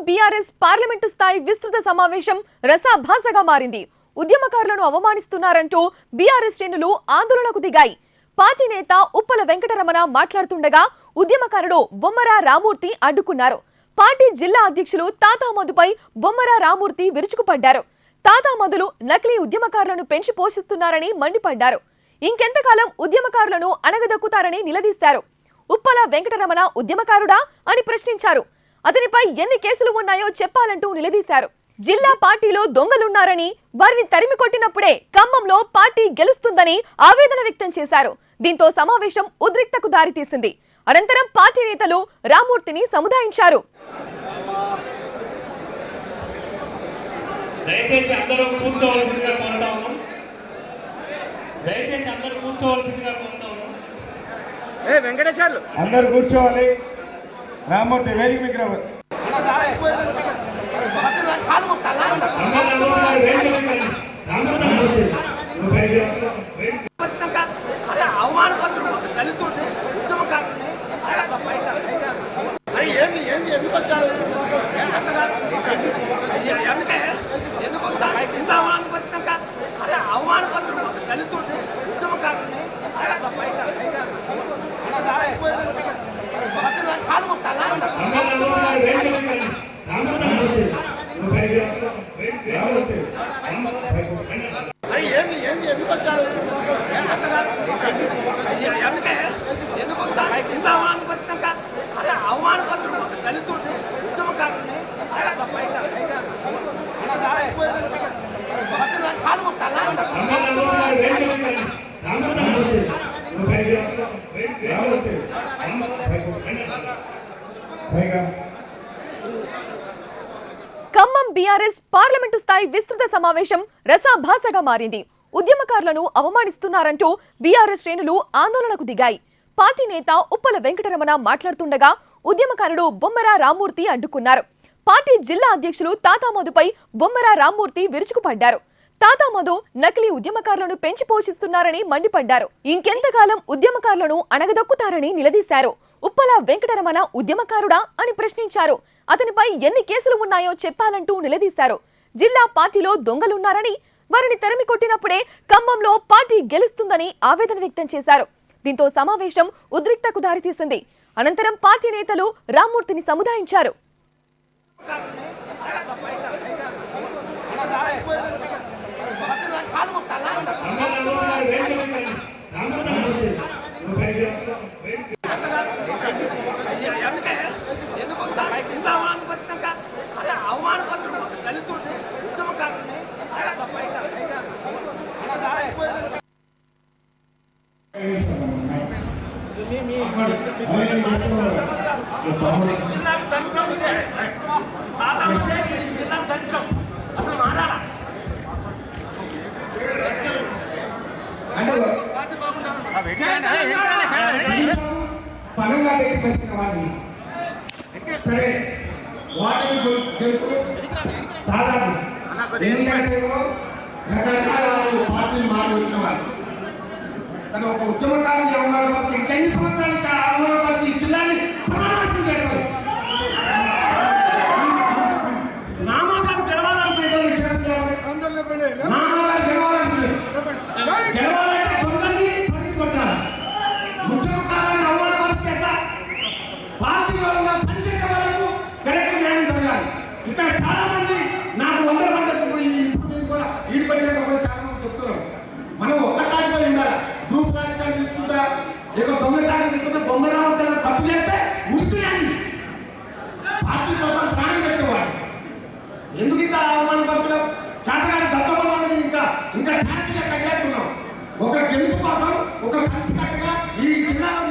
BRS parliament స్థాయి విస్తృత సమావేశం రసాభాసగా మారింది. ఉద్యమకారులను అవమానిస్తున్నారంటూ బీఆర్ఎస్ శ్రేణులు ఆందోళనకు దిగాయి. పార్టీ నేత ఉప్పల వెంకటరమణ మాట్లాడుతుండగా ఉద్యమకారుడు బొమ్మర రామూర్తి అడ్డుకున్నారు. పార్టీ జిల్లా అధ్యక్షులు తాతామధుపై బొమ్మర రామూర్తి విరుచుకుపడ్డారు. తాతామధులు నకిలీ ఉద్యమకారులను పెంచి పోషిస్తున్నారని మండిపడ్డారు. ఇంకెంతకాలం ఉద్యమకారులను అణగదొక్కుతారని నిలదీశారు. ఉప్పల వెంకటరమణ ఉద్యమకారుడా అని ప్రశ్నించారు. అతనిపై ఎన్ని కేసులు ఉన్నాయో చెప్పాలంటూ నిలదీశారు. జిల్లా పార్టీలో దొంగలున్నారని, వారిని తరిమి కొట్టినప్పుడే ఖమ్మంలో పార్టీ గెలుస్తుందని ఆవేదన వ్యక్తం చేశారు. దీంతో సమావేశం ఉద్రిక్తకు దారితీసింది. అనంతరం పార్టీ నేతలు రామూర్తిని సముదాయించారు. దయచేసి అందరూ కూర్చోవాల్సిందిగా కోరుతా ఉన్నాం. దయచేసి అందరూ కూర్చోవాల్సిందిగా కోరుతా ఉన్నాం. వెంకటేశ్వర్లు అందరూ కూర్చోవాలి. రామూర్తి వేదిక మీకు రావాలి. ఎందుకు వచ్చారు? అందుకే ఎందుకు ఇంత అవమానపరిచినాక అరే అవమానపరచడం దళితుడిని ఉద్యమకారుని కాలు మొక్కాలా? ఎందుకు వచ్చారు? అందుకే ఎందుకు ఇంత అవమానపరిచినాక అరే అవమానపరచడం దళితుడిని ఉద్యమకారుని కాలు మొక్కాలా? ఖమ్మం బీఆర్ఎస్ పార్లమెంటు స్థాయి విస్తృత సమావేశం రసాభాసగా మారింది. ఉద్యమకారులను అవమానిస్తున్నారంటూ బీఆర్ఎస్ శ్రేణులు ఆందోళనకు దిగాయి. పార్టీ నేత ఉప్పల వెంకటరమణ మాట్లాడుతుండగా ఉద్యమకారుడు బొమ్మర రామూర్తి అడ్డుకున్నారు. పార్టీ జిల్లా అధ్యక్షులు తాతామధుపై బొమ్మర రామూర్తి విరుచుకుపడ్డారు. తాతామధు నకిలీ ఉద్యమకారులను పెంచి పోషిస్తున్నారని మండిపడ్డారు. ఇంకెంతకాలం ఉద్యమకారులను అణగదొక్కుతారని నిలదీశారు. ఉప్పల వెంకటరమణ ఉద్యమకారుడా అని ప్రశ్నించారు. అతనిపై ఎన్ని కేసులు ఉన్నాయో చెప్పాలంటూ నిలదీశారు. జిల్లా పార్టీలో దొంగలున్నారని, వారిని తరిమి కొట్టినప్పుడే ఖమ్మంలో పార్టీ గెలుస్తుందని ఆవేదన వ్యక్తం చేశారు. దీంతో సమావేశం ఉద్రిక్తకు దారితీసింది. అనంతరం పార్టీ నేతలు రామూర్తిని సముదాయించారు. ఇంత అవమానపరిచినాక అరే అవమానపరచడం దళితుడిని ఉద్యమకారుని జిల్లాకు దళితం ఇదే జిల్లాకు దళితం అసలు మారాలా? పనులు పెట్టిన వాడిని సరే వాటిని గెలుపు సాధారణ ఎందుకంటే రకరకాల పార్టీలు మారి వచ్చిన వాళ్ళు కానీ ఒక ఉద్యమకారులు అవమానపరిచి ఇంకెన్ని సంవత్సరాలు అవమానపరిచి ఈ జిల్లాని సమావేశం చేయడం నామాగారు గెలవాలనుకునే నామాగారు గెలవాలంటే దొంగల్ని కొట్టాలి. ఉద్యమకారులను అవమానపరిస్తే పార్టీలో పనిచేసే వాళ్ళకు కరెక్ట్ న్యాయం జరగాలి. ఇక్కడ చాలా మంది నాకు 100 మంది కూడా ఈడికి వచ్చినాక కూడా చాలా మంది చెప్తున్నారు. మనం ఒక్కటాడిపోయి ఉండాలి. గ్రూప్ రాజకీయాలు తీసుకుంటా ఇక దొంగ శాఖలు తీసుకుంటే బొమ్మరావు తప్పు చేస్తే ఉరితీయండి. పార్టీ కోసం ప్రాణం పెట్టేవాడు ఎందుకు ఇంత అవమానపరచడం? చేతగాని దత్తబొమ్మని ఇంకా చాటిగా కట్టేట్టున్నాం. ఒక గెలుపు కోసం ఒక కలిసి కట్టగా ఈ జిల్లాలో